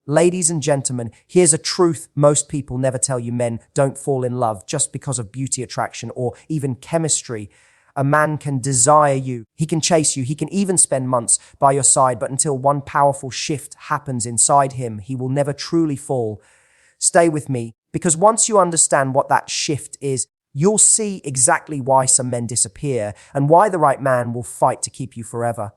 Ladies and gentlemen, here's a truth most people never tell you: men don't fall in love just because of beauty, attraction, or even chemistry. A man can desire you, he can chase you, he can even spend months by your side, but until one powerful shift happens inside him, he will never truly fall. Stay with me, because once you understand what that shift is, you'll see exactly why some men disappear and why the right man will fight to keep you forever.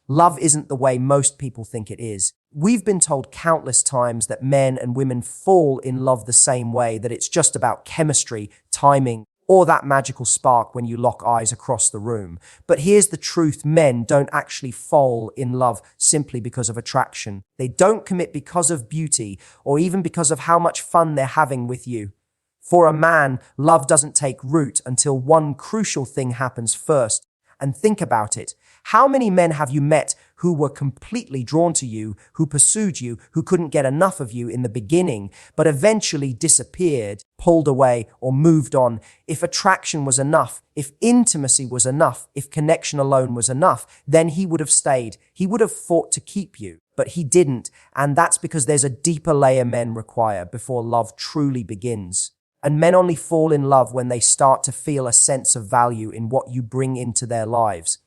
Love isn't the way most people think it is. We've been told countless times that men and women fall in love the same way, that it's just about chemistry, timing, or that magical spark when you lock eyes across the room. But here's the truth: men don't actually fall in love simply because of attraction. They don't commit because of beauty or even because of how much fun they're having with you. For a man, love doesn't take root until one crucial thing happens first. And think about it. How many men have you met who were completely drawn to you, who pursued you, who couldn't get enough of you in the beginning, but eventually disappeared, pulled away, or moved on? If attraction was enough, if intimacy was enough, if connection alone was enough, then he would have stayed. He would have fought to keep you, but he didn't. And that's because there's a deeper layer men require before love truly begins. And men only fall in love when they start to feel a sense of value in what you bring into their lives.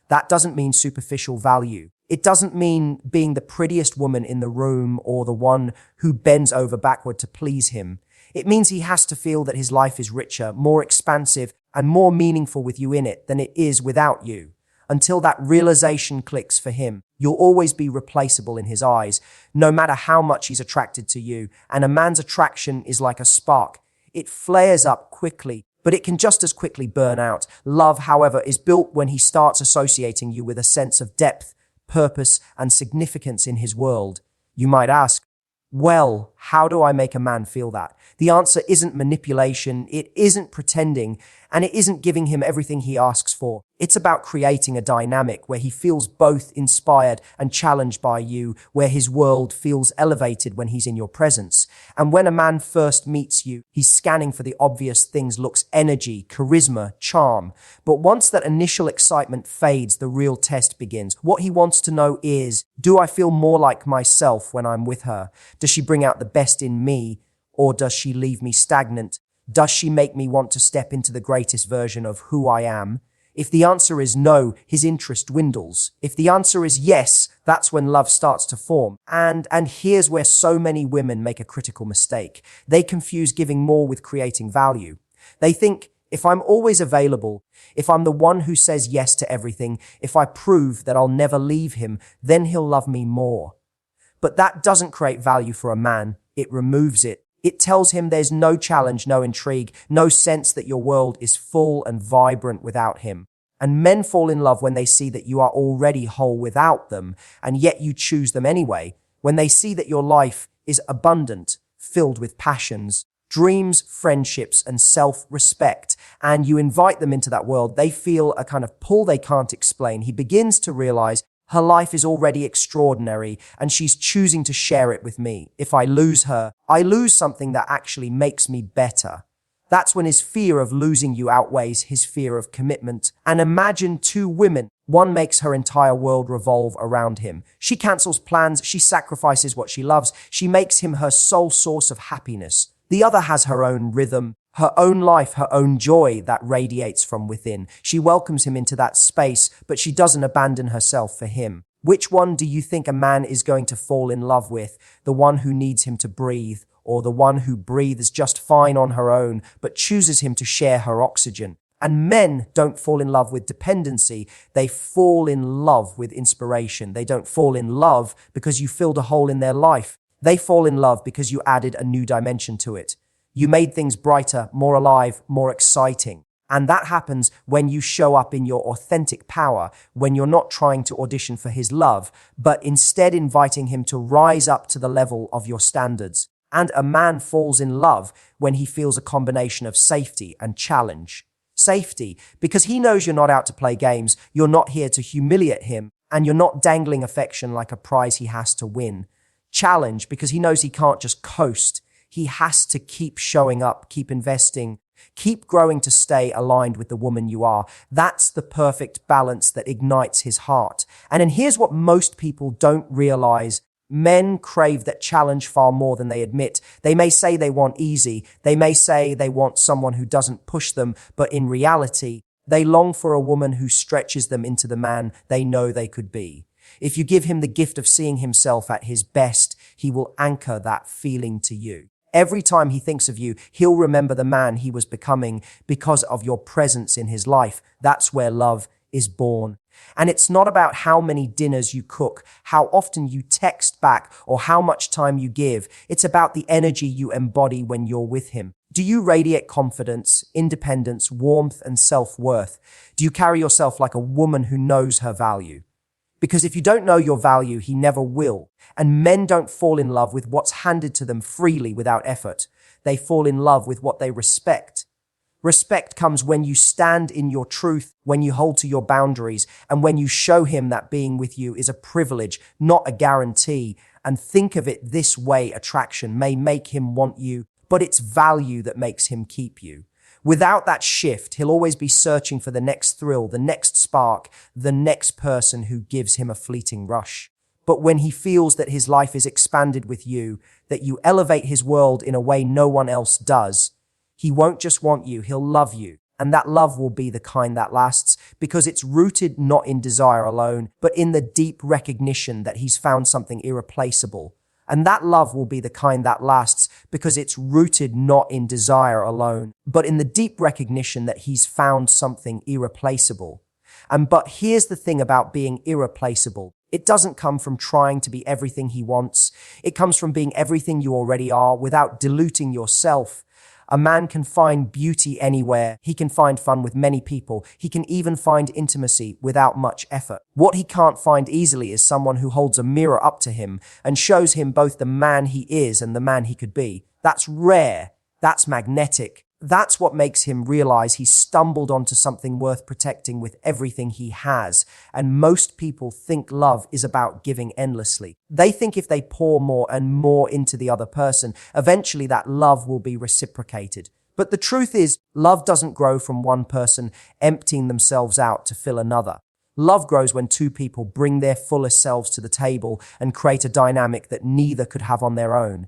That doesn't mean superficial value. It doesn't mean being the prettiest woman in the room or the one who bends over backward to please him. It means he has to feel that his life is richer, more expansive, and more meaningful with you in it than it is without you. Until that realization clicks for him, you'll always be replaceable in his eyes, no matter how much he's attracted to you. And a man's attraction is like a spark. It flares up quickly, but it can just as quickly burn out. Love, however, is built when he starts associating you with a sense of depth, purpose, and significance in his world. You might ask, well, how do I make a man feel that? The answer isn't manipulation, it isn't pretending, and it isn't giving him everything he asks for. It's about creating a dynamic where he feels both inspired and challenged by you, where his world feels elevated when he's in your presence. And when a man first meets you, he's scanning for the obvious things: looks, energy, charisma, charm. But once that initial excitement fades, the real test begins. What he wants to know is, do I feel more like myself when I'm with her? Does she bring out the best in me, or does she leave me stagnant? Does she make me want to step into the greatest version of who I am? If the answer is no, his interest dwindles. If the answer is yes, that's when love starts to form. And here's where so many women make a critical mistake. They confuse giving more with creating value. They think, if I'm always available, if I'm the one who says yes to everything, if I prove that I'll never leave him, then he'll love me more. But that doesn't create value for a man. It removes it. It tells him there's no challenge, no intrigue, no sense that your world is full and vibrant without him. And men fall in love when they see that you are already whole without them, and yet you choose them anyway. When they see that your life is abundant, filled with passions, dreams, friendships, and self-respect, and you invite them into that world, they feel a kind of pull they can't explain. He begins to realize her life is already extraordinary, and she's choosing to share it with me. If I lose her, I lose something that actually makes me better. That's when his fear of losing you outweighs his fear of commitment. And imagine two women. One makes her entire world revolve around him. She cancels plans, she sacrifices what she loves, she makes him her sole source of happiness. The other has her own rhythm, her own life, her own joy that radiates from within. She welcomes him into that space, but she doesn't abandon herself for him. Which one do you think a man is going to fall in love with? The one who needs him to breathe, or the one who breathes just fine on her own, but chooses him to share her oxygen? And men don't fall in love with dependency. They fall in love with inspiration. They don't fall in love because you filled a hole in their life. They fall in love because you added a new dimension to it. You made things brighter, more alive, more exciting. And that happens when you show up in your authentic power, when you're not trying to audition for his love, but instead inviting him to rise up to the level of your standards. And a man falls in love when he feels a combination of safety and challenge. Safety, because he knows you're not out to play games, you're not here to humiliate him, and you're not dangling affection like a prize he has to win. Challenge, because he knows he can't just coast. He has to keep showing up, keep investing, keep growing to stay aligned with the woman you are. That's the perfect balance that ignites his heart. And then here's what most people don't realize. Men crave that challenge far more than they admit. They may say they want easy. They may say they want someone who doesn't push them, but in reality, they long for a woman who stretches them into the man they know they could be. If you give him the gift of seeing himself at his best, he will anchor that feeling to you. Every time he thinks of you, he'll remember the man he was becoming because of your presence in his life. That's where love is born. And it's not about how many dinners you cook, how often you text back, or how much time you give. It's about the energy you embody when you're with him. Do you radiate confidence, independence, warmth, and self-worth? Do you carry yourself like a woman who knows her value? Because if you don't know your value, he never will. And men don't fall in love with what's handed to them freely without effort. They fall in love with what they respect. Respect comes when you stand in your truth, when you hold to your boundaries, and when you show him that being with you is a privilege, not a guarantee. And think of it this way: attraction may make him want you, but it's value that makes him keep you. Without that shift, he'll always be searching for the next thrill, the next spark, the next person who gives him a fleeting rush. But when he feels that his life is expanded with you, that you elevate his world in a way no one else does, he won't just want you, he'll love you. And that love will be the kind that lasts, because it's rooted not in desire alone, but in the deep recognition that he's found something irreplaceable. And that love will be the kind that lasts because it's rooted not in desire alone, but in the deep recognition that he's found something irreplaceable. But here's the thing about being irreplaceable. It doesn't come from trying to be everything he wants. It comes from being everything you already are without diluting yourself. A man can find beauty anywhere. He can find fun with many people. He can even find intimacy without much effort. What he can't find easily is someone who holds a mirror up to him and shows him both the man he is and the man he could be. That's rare. That's magnetic. That's what makes him realize he's stumbled onto something worth protecting with everything he has. And most people think love is about giving endlessly. They think if they pour more and more into the other person, eventually that love will be reciprocated. But the truth is, love doesn't grow from one person emptying themselves out to fill another. Love grows when two people bring their fullest selves to the table and create a dynamic that neither could have on their own.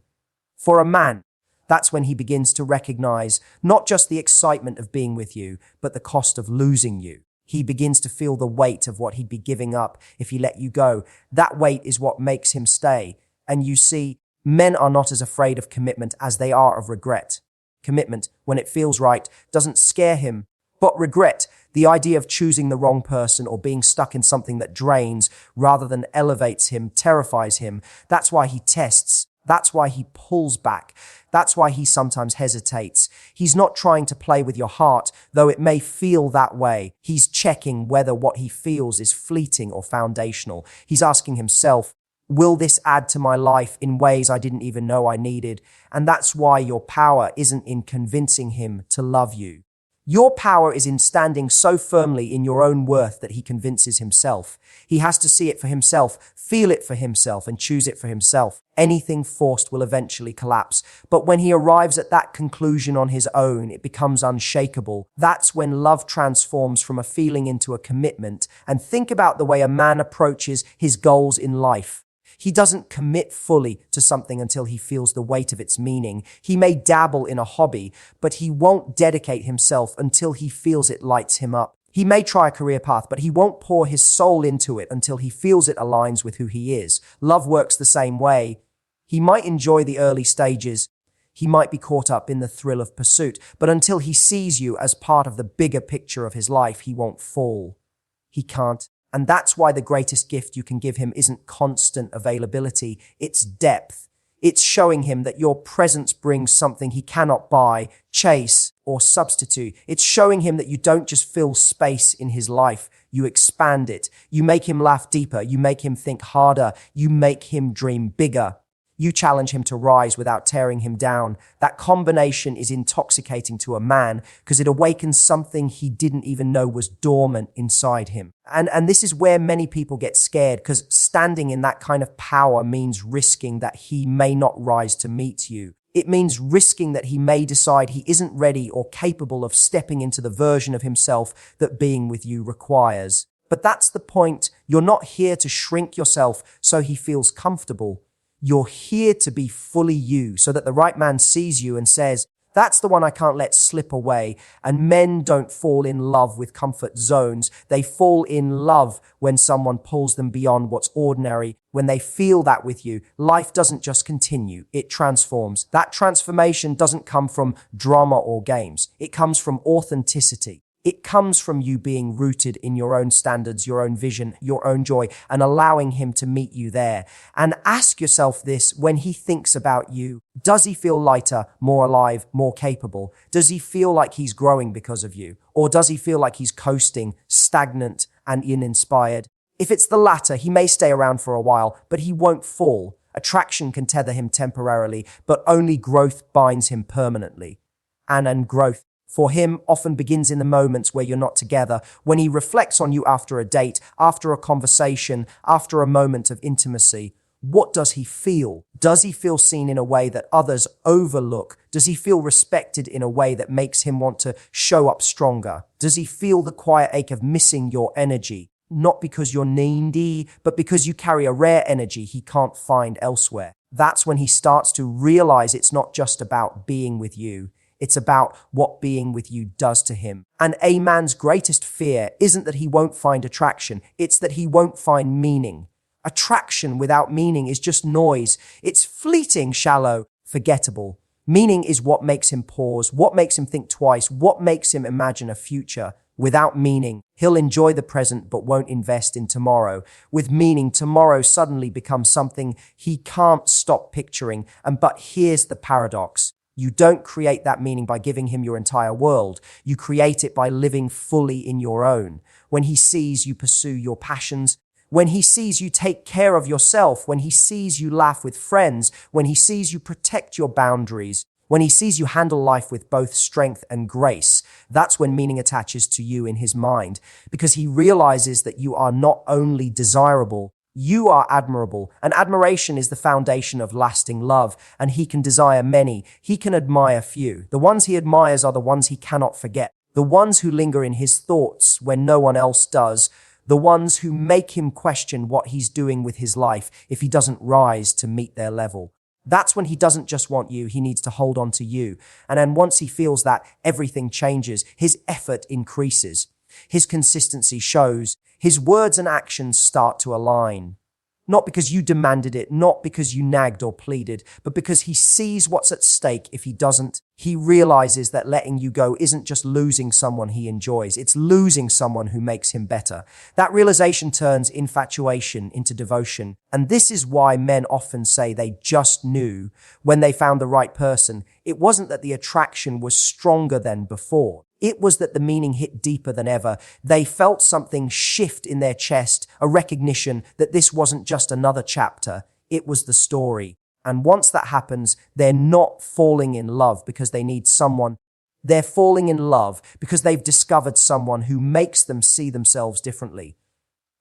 For a man, that's when he begins to recognize not just the excitement of being with you, but the cost of losing you. He begins to feel the weight of what he'd be giving up if he let you go. That weight is what makes him stay. And you see, men are not as afraid of commitment as they are of regret. Commitment, when it feels right, doesn't scare him. But regret, the idea of choosing the wrong person or being stuck in something that drains rather than elevates him, terrifies him. That's why he tests. That's why he pulls back. That's why he sometimes hesitates. He's not trying to play with your heart, though it may feel that way. He's checking whether what he feels is fleeting or foundational. He's asking himself, will this add to my life in ways I didn't even know I needed? And that's why your power isn't in convincing him to love you. Your power is in standing so firmly in your own worth that he convinces himself. He has to see it for himself, feel it for himself, and choose it for himself. Anything forced will eventually collapse. But when he arrives at that conclusion on his own, it becomes unshakable. That's when love transforms from a feeling into a commitment. And think about the way a man approaches his goals in life. He doesn't commit fully to something until he feels the weight of its meaning. He may dabble in a hobby, but he won't dedicate himself until he feels it lights him up. He may try a career path, but he won't pour his soul into it until he feels it aligns with who he is. Love works the same way. He might enjoy the early stages. He might be caught up in the thrill of pursuit, but until he sees you as part of the bigger picture of his life, he won't fall. He can't. And that's why the greatest gift you can give him isn't constant availability, it's depth. It's showing him that your presence brings something he cannot buy, chase, or substitute. It's showing him that you don't just fill space in his life, you expand it. You make him laugh deeper, you make him think harder, you make him dream bigger. You challenge him to rise without tearing him down. That combination is intoxicating to a man because it awakens something he didn't even know was dormant inside him. And this is where many people get scared, because standing in that kind of power means risking that he may not rise to meet you. It means risking that he may decide he isn't ready or capable of stepping into the version of himself that being with you requires. But that's the point. You're not here to shrink yourself so he feels comfortable. You're here to be fully you so that the right man sees you and says, that's the one I can't let slip away. And men don't fall in love with comfort zones. They fall in love when someone pulls them beyond what's ordinary. When they feel that with you, life doesn't just continue, it transforms. That transformation doesn't come from drama or games. It comes from authenticity. It comes from you being rooted in your own standards, your own vision, your own joy, and allowing him to meet you there. And ask yourself this when he thinks about you. Does he feel lighter, more alive, more capable? Does he feel like he's growing because of you? Or does he feel like he's coasting, stagnant, and uninspired? If it's the latter, he may stay around for a while, but he won't fall. Attraction can tether him temporarily, but only growth binds him permanently. And growth for him often begins in the moments where you're not together, when he reflects on you after a date, after a conversation, after a moment of intimacy. What does he feel? Does he feel seen in a way that others overlook? Does he feel respected in a way that makes him want to show up stronger? Does he feel the quiet ache of missing your energy? Not because you're needy, but because you carry a rare energy he can't find elsewhere. That's when he starts to realize it's not just about being with you. It's about what being with you does to him. And a man's greatest fear isn't that he won't find attraction. It's that he won't find meaning. Attraction without meaning is just noise. It's fleeting, shallow, forgettable. Meaning is what makes him pause, what makes him think twice, what makes him imagine a future. Without meaning, he'll enjoy the present but won't invest in tomorrow. With meaning, tomorrow suddenly becomes something he can't stop picturing. But here's the paradox. You don't create that meaning by giving him your entire world. You create it by living fully in your own. When he sees you pursue your passions, when he sees you take care of yourself, when he sees you laugh with friends, when he sees you protect your boundaries, when he sees you handle life with both strength and grace, that's when meaning attaches to you in his mind, because he realizes that you are not only desirable, you are admirable, and admiration is the foundation of lasting love, and he can desire many, he can admire few. The ones he admires are the ones he cannot forget, the ones who linger in his thoughts when no one else does, the ones who make him question what he's doing with his life if he doesn't rise to meet their level. That's when he doesn't just want you, he needs to hold on to you. And then once he feels that, everything changes, his effort increases, his consistency shows, his words and actions start to align. Not because you demanded it, not because you nagged or pleaded, but because he sees what's at stake if he doesn't. He realizes that letting you go isn't just losing someone he enjoys, it's losing someone who makes him better. That realization turns infatuation into devotion. And this is why men often say they just knew when they found the right person. It wasn't that the attraction was stronger than before. It was that the meaning hit deeper than ever. They felt something shift in their chest, a recognition that this wasn't just another chapter, it was the story. And once that happens, they're not falling in love because they need someone. They're falling in love because they've discovered someone who makes them see themselves differently.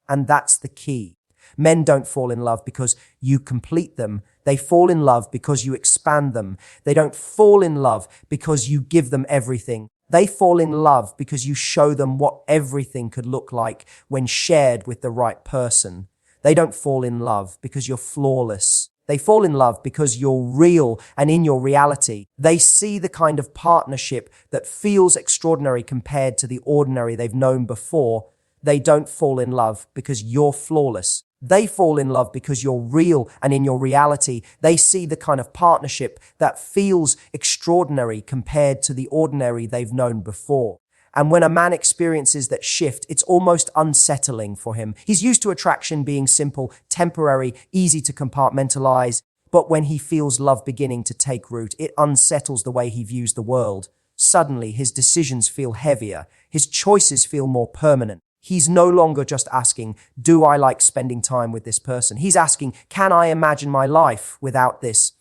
And that's the key. Men don't fall in love because you complete them. They fall in love because you expand them. They don't fall in love because you give them everything. They fall in love because you show them what everything could look like when shared with the right person. They don't fall in love because you're flawless. They fall in love because you're real and in your reality. They see the kind of partnership that feels extraordinary compared to the ordinary they've known before. They don't fall in love because you're flawless. They fall in love because you're real and in your reality. They see the kind of partnership that feels extraordinary compared to the ordinary they've known before. And when a man experiences that shift, it's almost unsettling for him. He's used to attraction being simple, temporary, easy to compartmentalize. But when he feels love beginning to take root, it unsettles the way he views the world. Suddenly, his decisions feel heavier. His choices feel more permanent. He's no longer just asking, do I like spending time with this person? He's asking, can I imagine my life without this?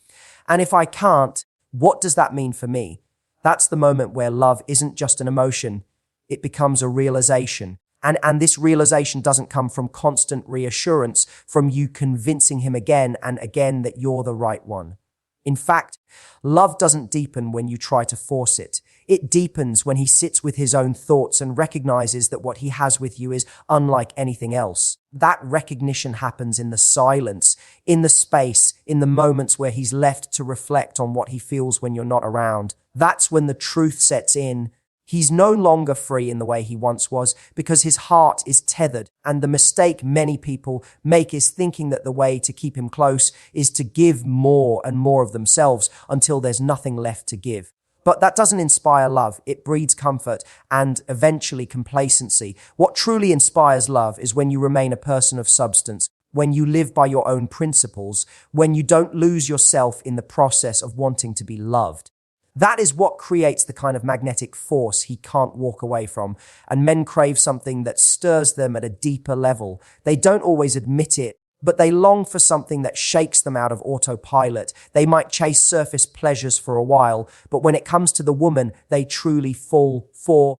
And if I can't, what does that mean for me? That's the moment where love isn't just an emotion, it becomes a realization. And this realization doesn't come from constant reassurance, from you convincing him again and again that you're the right one. In fact, love doesn't deepen when you try to force it. It deepens when he sits with his own thoughts and recognizes that what he has with you is unlike anything else. That recognition happens in the silence, in the space, in the moments where he's left to reflect on what he feels when you're not around. That's when the truth sets in. He's no longer free in the way he once was because his heart is tethered, and the mistake many people make is thinking that the way to keep him close is to give more and more of themselves until there's nothing left to give. But that doesn't inspire love. It breeds comfort and eventually complacency. What truly inspires love is when you remain a person of substance, when you live by your own principles, when you don't lose yourself in the process of wanting to be loved. That is what creates the kind of magnetic force he can't walk away from. And men crave something that stirs them at a deeper level. They don't always admit it, but they long for something that shakes them out of autopilot. They might chase surface pleasures for a while, but when it comes to the woman they truly fall for,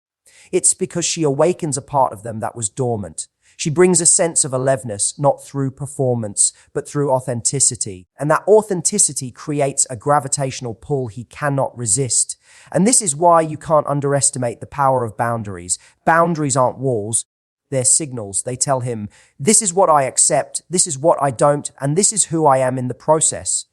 it's because she awakens a part of them that was dormant. She brings a sense of aliveness, not through performance, but through authenticity. And that authenticity creates a gravitational pull he cannot resist. And this is why you can't underestimate the power of boundaries. Boundaries aren't walls. They're signals. They tell him, this is what I accept, this is what I don't, and this is who I am in the process.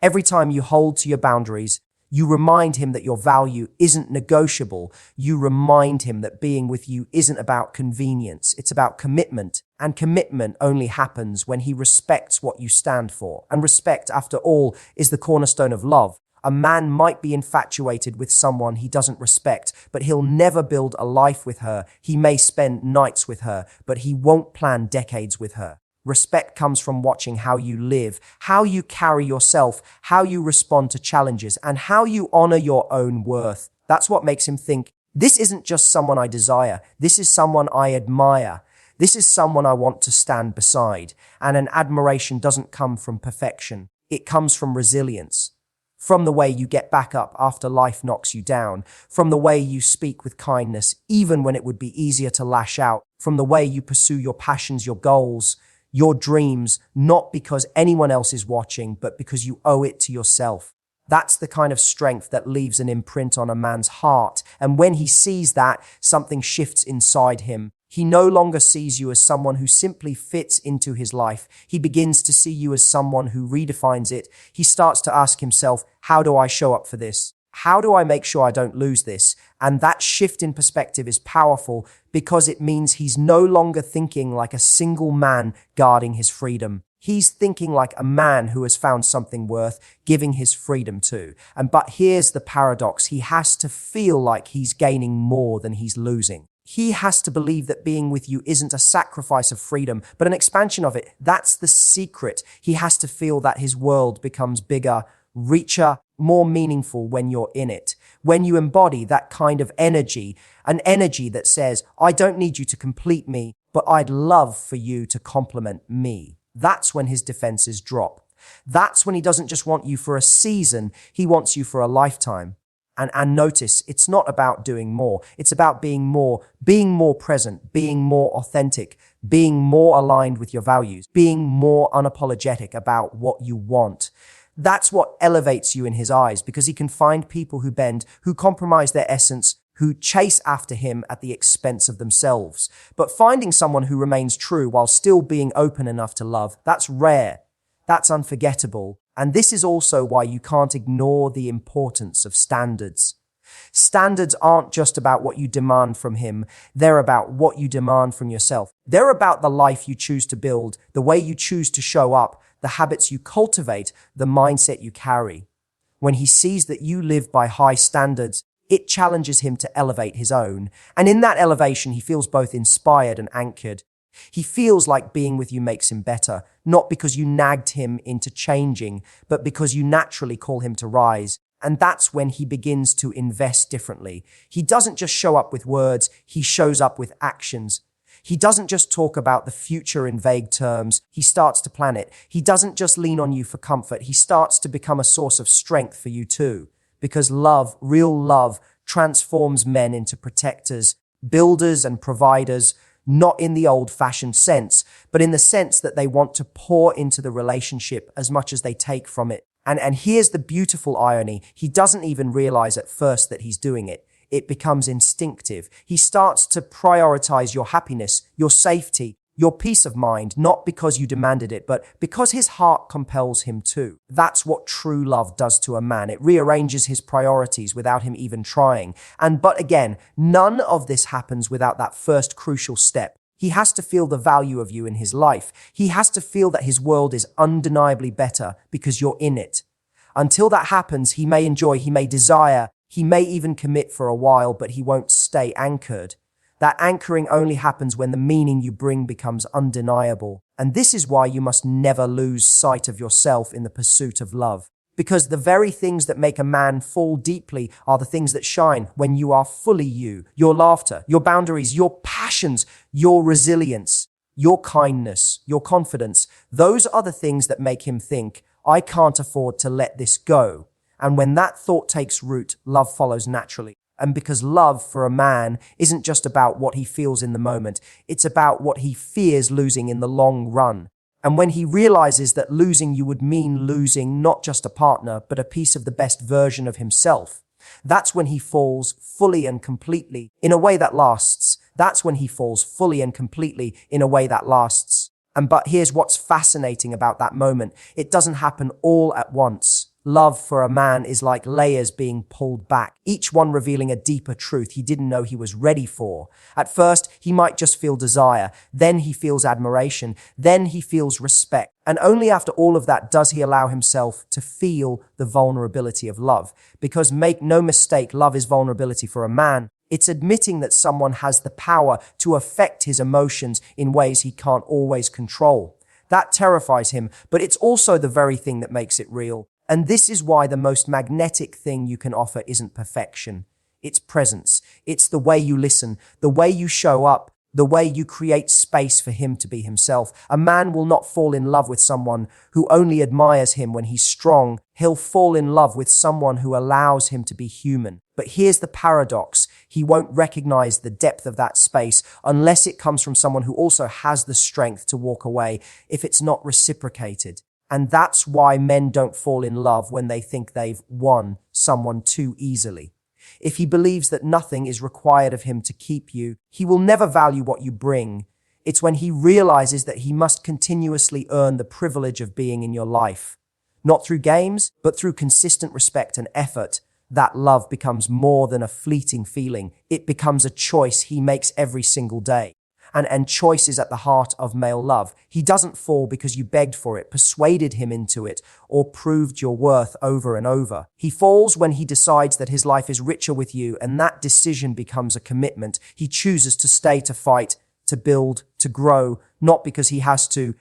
Every time you hold to your boundaries, you remind him that your value isn't negotiable. You remind him that being with you isn't about convenience. It's about commitment. And commitment only happens when he respects what you stand for. And respect, after all, is the cornerstone of love. A man might be infatuated with someone he doesn't respect, but he'll never build a life with her. He may spend nights with her, but he won't plan decades with her. Respect comes from watching how you live, how you carry yourself, how you respond to challenges, and how you honor your own worth. That's what makes him think, this isn't just someone I desire, this is someone I admire. This is someone I want to stand beside. And an admiration doesn't come from perfection. It comes from resilience. From the way you get back up after life knocks you down, from the way you speak with kindness, even when it would be easier to lash out, from the way you pursue your passions, your goals, your dreams, not because anyone else is watching, but because you owe it to yourself. That's the kind of strength that leaves an imprint on a man's heart. And when he sees that, something shifts inside him. He no longer sees you as someone who simply fits into his life. He begins to see you as someone who redefines it. He starts to ask himself, how do I show up for this? How do I make sure I don't lose this? And that shift in perspective is powerful because it means he's no longer thinking like a single man guarding his freedom. He's thinking like a man who has found something worth giving his freedom to. But here's the paradox. He has to feel like he's gaining more than he's losing. He has to believe that being with you isn't a sacrifice of freedom, but an expansion of it. That's the secret. He has to feel that his world becomes bigger, richer, more meaningful when you're in it. When you embody that kind of energy, an energy that says, I don't need you to complete me, but I'd love for you to complement me. That's when his defenses drop. That's when he doesn't just want you for a season, he wants you for a lifetime. And notice, it's not about doing more. It's about being more present, being more authentic, being more aligned with your values, being more unapologetic about what you want. That's what elevates you in his eyes, because he can find people who bend, who compromise their essence, who chase after him at the expense of themselves. But finding someone who remains true while still being open enough to love, that's rare. That's unforgettable. And this is also why you can't ignore the importance of standards. Standards aren't just about what you demand from him. They're about what you demand from yourself. They're about the life you choose to build, the way you choose to show up, the habits you cultivate, the mindset you carry. When he sees that you live by high standards, it challenges him to elevate his own. And in that elevation, he feels both inspired and anchored. He feels like being with you makes him better, not because you nagged him into changing, but because you naturally call him to rise. And that's when he begins to invest differently. He doesn't just show up with words, he shows up with actions. He doesn't just talk about the future in vague terms, he starts to plan it. He doesn't just lean on you for comfort, he starts to become a source of strength for you too. Because love, real love, transforms men into protectors, builders and providers, not in the old-fashioned sense, but in the sense that they want to pour into the relationship as much as they take from it. And here's the beautiful irony. He doesn't even realize at first that he's doing it. It becomes instinctive. He starts to prioritize your happiness, your safety, your peace of mind, not because you demanded it, but because his heart compels him to. That's what true love does to a man. It rearranges his priorities without him even trying. But again, none of this happens without that first crucial step. He has to feel the value of you in his life. He has to feel that his world is undeniably better because you're in it. Until that happens, he may enjoy, he may desire, he may even commit for a while, but he won't stay anchored. That anchoring only happens when the meaning you bring becomes undeniable. And this is why you must never lose sight of yourself in the pursuit of love. Because the very things that make a man fall deeply are the things that shine when you are fully you. Your laughter, your boundaries, your passions, your resilience, your kindness, your confidence. Those are the things that make him think, I can't afford to let this go. And when that thought takes root, love follows naturally. And because love for a man isn't just about what he feels in the moment, it's about what he fears losing in the long run. And when he realizes that losing you would mean losing not just a partner, but a piece of the best version of himself, that's when he falls fully and completely in a way that lasts. That's when he falls fully and completely in a way that lasts. But here's what's fascinating about that moment. It doesn't happen all at once. Love for a man is like layers being pulled back, each one revealing a deeper truth he didn't know he was ready for. At first, he might just feel desire. Then he feels admiration. Then he feels respect. And only after all of that does he allow himself to feel the vulnerability of love. Because make no mistake, love is vulnerability for a man. It's admitting that someone has the power to affect his emotions in ways he can't always control. That terrifies him, but it's also the very thing that makes it real. And this is why the most magnetic thing you can offer isn't perfection. It's presence. It's the way you listen, the way you show up, the way you create space for him to be himself. A man will not fall in love with someone who only admires him when he's strong. He'll fall in love with someone who allows him to be human. But here's the paradox. He won't recognize the depth of that space unless it comes from someone who also has the strength to walk away if it's not reciprocated. And that's why men don't fall in love when they think they've won someone too easily. If he believes that nothing is required of him to keep you, he will never value what you bring. It's when he realizes that he must continuously earn the privilege of being in your life. Not through games, but through consistent respect and effort, that love becomes more than a fleeting feeling. It becomes a choice he makes every single day. And choice is at the heart of male love. He doesn't fall because you begged for it, persuaded him into it, or proved your worth over and over. He falls when he decides that his life is richer with you, and that decision becomes a commitment. He chooses to stay, to fight, to build, to grow, not because he has to,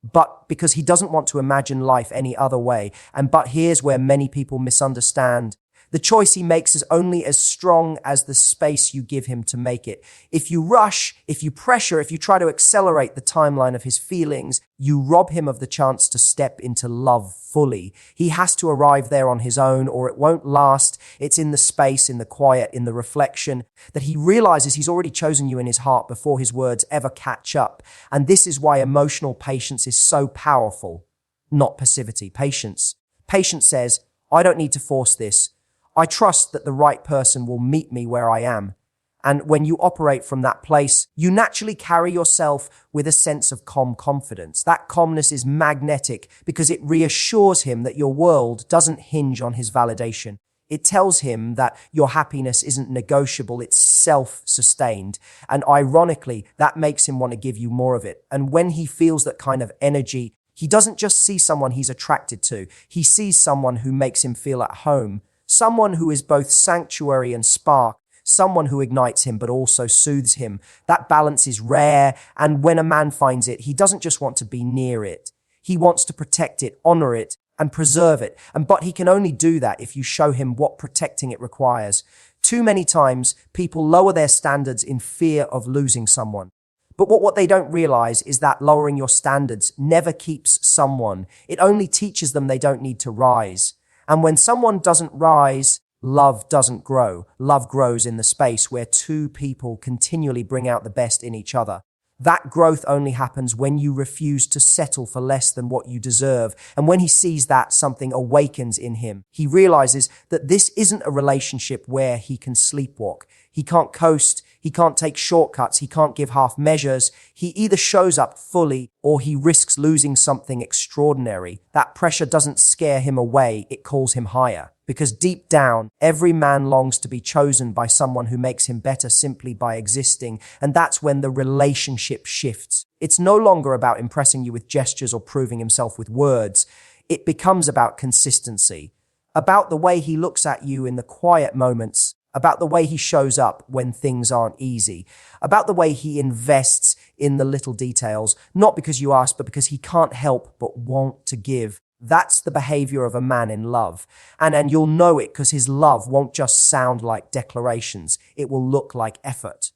but because he doesn't want to imagine life any other way. But here's where many people misunderstand. The choice he makes is only as strong as the space you give him to make it. If you rush, if you pressure, if you try to accelerate the timeline of his feelings, you rob him of the chance to step into love fully. He has to arrive there on his own, or it won't last. It's in the space, in the quiet, in the reflection, that he realizes he's already chosen you in his heart before his words ever catch up. And this is why emotional patience is so powerful, not passivity. Patience. Patience says, I don't need to force this. I trust that the right person will meet me where I am. And when you operate from that place, you naturally carry yourself with a sense of calm confidence. That calmness is magnetic because it reassures him that your world doesn't hinge on his validation. It tells him that your happiness isn't negotiable, it's self-sustained. And ironically, that makes him want to give you more of it. And when he feels that kind of energy, he doesn't just see someone he's attracted to. He sees someone who makes him feel at home. Someone who is both sanctuary and spark, someone who ignites him but also soothes him. That balance is rare, and when a man finds it, he doesn't just want to be near it. He wants to protect it, honor it, and preserve it. But he can only do that if you show him what protecting it requires. Too many times, people lower their standards in fear of losing someone. But what they don't realize is that lowering your standards never keeps someone. It only teaches them they don't need to rise. And when someone doesn't rise, love doesn't grow. Love grows in the space where two people continually bring out the best in each other. That growth only happens when you refuse to settle for less than what you deserve. And when he sees that, something awakens in him. He realizes that this isn't a relationship where he can sleepwalk. He can't coast. He can't take shortcuts. He can't give half measures. He either shows up fully or he risks losing something extraordinary. That pressure doesn't scare him away. It calls him higher. Because deep down, every man longs to be chosen by someone who makes him better simply by existing. And that's when the relationship shifts. It's no longer about impressing you with gestures or proving himself with words. It becomes about consistency, about the way he looks at you in the quiet moments, about the way he shows up when things aren't easy, about the way he invests in the little details, not because you ask, but because he can't help but want to give. That's the behavior of a man in love. And you'll know it because his love won't just sound like declarations. It will look like effort.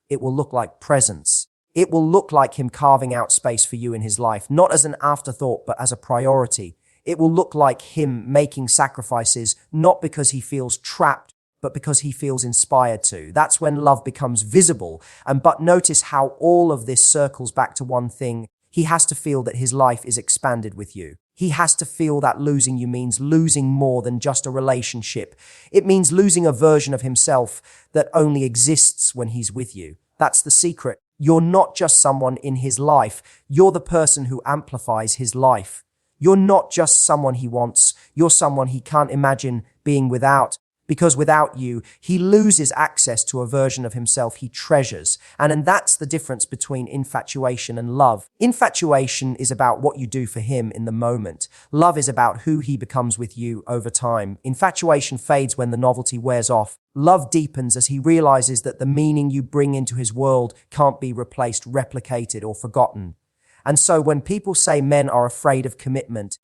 It will look like presence. It will look like him carving out space for you in his life, not as an afterthought, but as a priority. It will look like him making sacrifices, not because he feels trapped, but because he feels inspired to. That's when love becomes visible. But notice how all of this circles back to one thing. He has to feel that his life is expanded with you. He has to feel that losing you means losing more than just a relationship. It means losing a version of himself that only exists when he's with you. That's the secret. You're not just someone in his life. You're the person who amplifies his life. You're not just someone he wants. You're someone he can't imagine being without. Because without you, he loses access to a version of himself he treasures. And that's the difference between infatuation and love. Infatuation is about what you do for him in the moment. Love is about who he becomes with you over time. Infatuation fades when the novelty wears off. Love deepens as he realizes that the meaning you bring into his world can't be replaced, replicated, or forgotten. And so when people say men are afraid of commitment,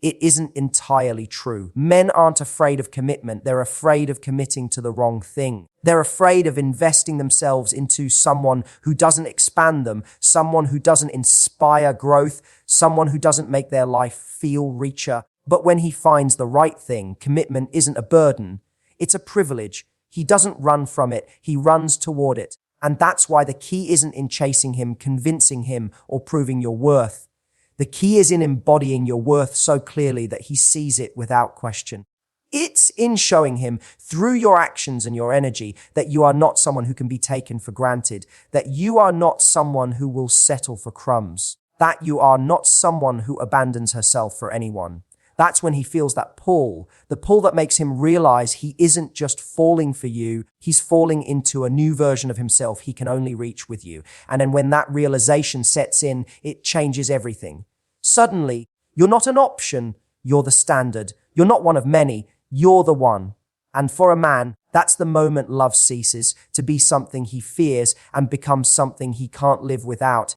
it isn't entirely true. Men aren't afraid of commitment. They're afraid of committing to the wrong thing. They're afraid of investing themselves into someone who doesn't expand them, someone who doesn't inspire growth, someone who doesn't make their life feel richer. But when he finds the right thing, commitment isn't a burden. It's a privilege. He doesn't run from it. He runs toward it. And that's why the key isn't in chasing him, convincing him, or proving your worth. The key is in embodying your worth so clearly that he sees it without question. It's in showing him through your actions and your energy that you are not someone who can be taken for granted, that you are not someone who will settle for crumbs, that you are not someone who abandons herself for anyone. That's when he feels that pull, the pull that makes him realize he isn't just falling for you, he's falling into a new version of himself he can only reach with you. And then when that realization sets in, it changes everything. Suddenly, you're not an option, you're the standard. You're not one of many, you're the one. And for a man, that's the moment love ceases to be something he fears and becomes something he can't live without.